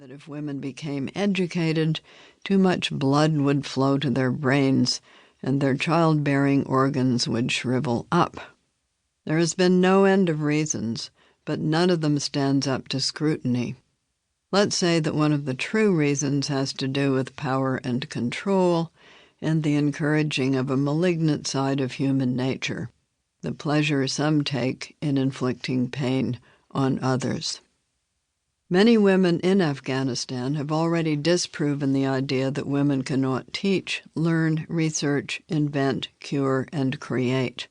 that if women became educated, too much blood would flow to their brains and their childbearing organs would shrivel up. There has been no end of reasons, but none of them stands up to scrutiny. Let's say that one of the true reasons has to do with power and control and the encouraging of a malignant side of human nature, the pleasure some take in inflicting pain on others. Many women in Afghanistan have already disproven the idea that women cannot teach, learn, research, invent, cure, and create.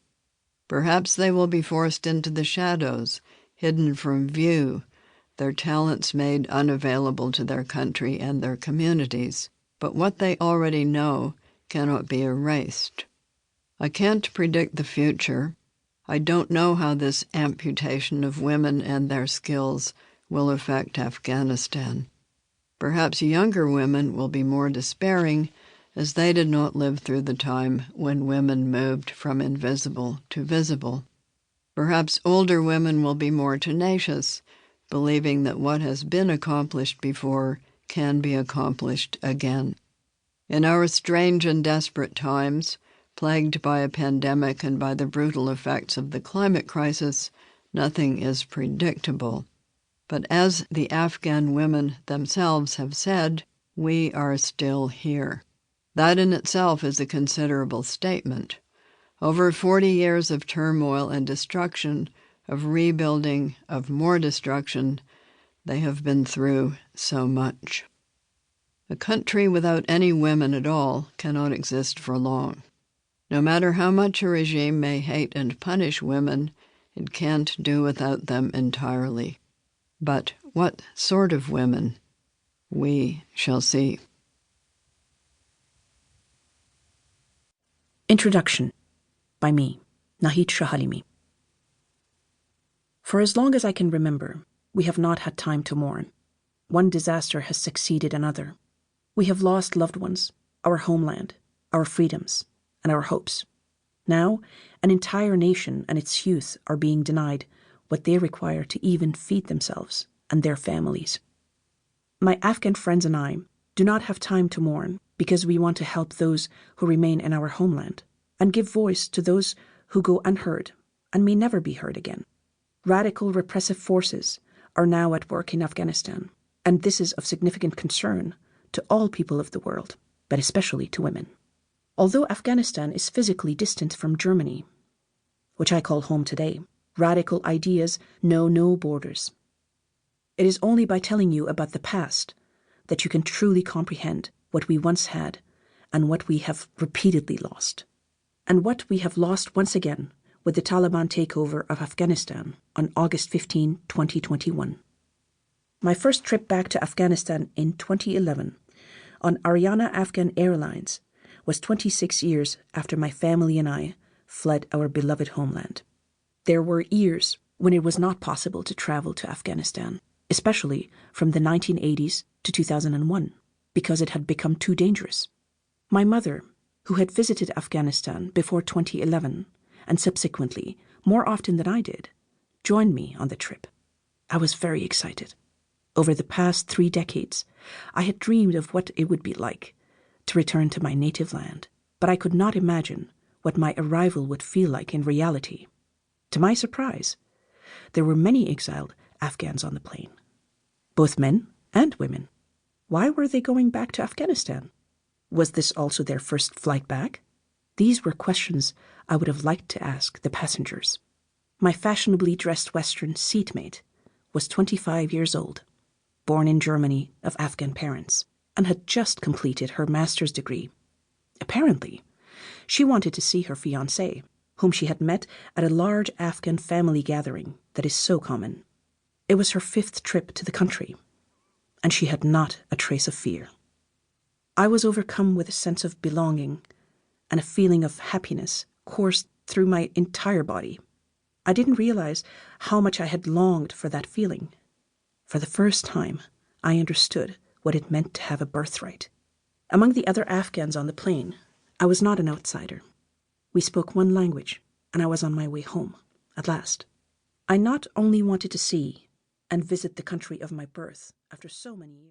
Perhaps they will be forced into the shadows, hidden from view, their talents made unavailable to their country and their communities. But what they already know cannot be erased. I can't predict the future. I don't know how this amputation of women and their skills will affect Afghanistan. Perhaps younger women will be more despairing, as they did not live through the time when women moved from invisible to visible. Perhaps older women will be more tenacious, believing that what has been accomplished before can be accomplished again. In our strange and desperate times, plagued by a pandemic and by the brutal effects of the climate crisis, nothing is predictable. But as the Afghan women themselves have said, we are still here. That in itself is a considerable statement. Over 40 years of turmoil and destruction, of rebuilding, of more destruction, they have been through so much. A country without any women at all cannot exist for long. No matter how much a regime may hate and punish women, it can't do without them entirely. But what sort of women? We shall see. Introduction by me, Nahid Shahalimi. For as long as I can remember, we have not had time to mourn. One disaster has succeeded another. We have lost loved ones, our homeland, our freedoms, and our hopes. Now, an entire nation and its youth are being denied what they require to even feed themselves and their families. My Afghan friends and I do not have time to mourn because we want to help those who remain in our homeland and give voice to those who go unheard and may never be heard again. Radical repressive forces are now at work in Afghanistan, and this is of significant concern to all people of the world, but especially to women. Although Afghanistan is physically distant from Germany, which I call home today, radical ideas know no borders. It is only by telling you about the past that you can truly comprehend what we once had and what we have repeatedly lost, and what we have lost once again with the Taliban takeover of Afghanistan on August 15, 2021. My first trip back to Afghanistan in 2011 on Ariana Afghan Airlines was 26 years after my family and I fled our beloved homeland. There were years when it was not possible to travel to Afghanistan, especially from the 1980s to 2001, because it had become too dangerous. My mother, who had visited Afghanistan before 2011, and subsequently more often than I did, joined me on the trip. I was very excited. Over the past 3 decades, I had dreamed of what it would be like to return to my native land, but I could not imagine what my arrival would feel like in reality. To my surprise, there were many exiled Afghans on the plane, both men and women. Why were they going back to Afghanistan? Was this also their first flight back? These were questions I would have liked to ask the passengers. My fashionably dressed Western seatmate was 25 years old, born in Germany of Afghan parents, and had just completed her master's degree. Apparently, she wanted to see her fiancé, whom she had met at a large Afghan family gathering that is so common. It was her 5th trip to the country, and she had not a trace of fear. I was overcome with a sense of belonging, and a feeling of happiness coursed through my entire body. I didn't realize how much I had longed for that feeling. For the first time, I understood what it meant to have a birthright. Among the other Afghans on the plane, I was not an outsider. We spoke one language, and I was on my way home, at last. I not only wanted to see and visit the country of my birth after so many years.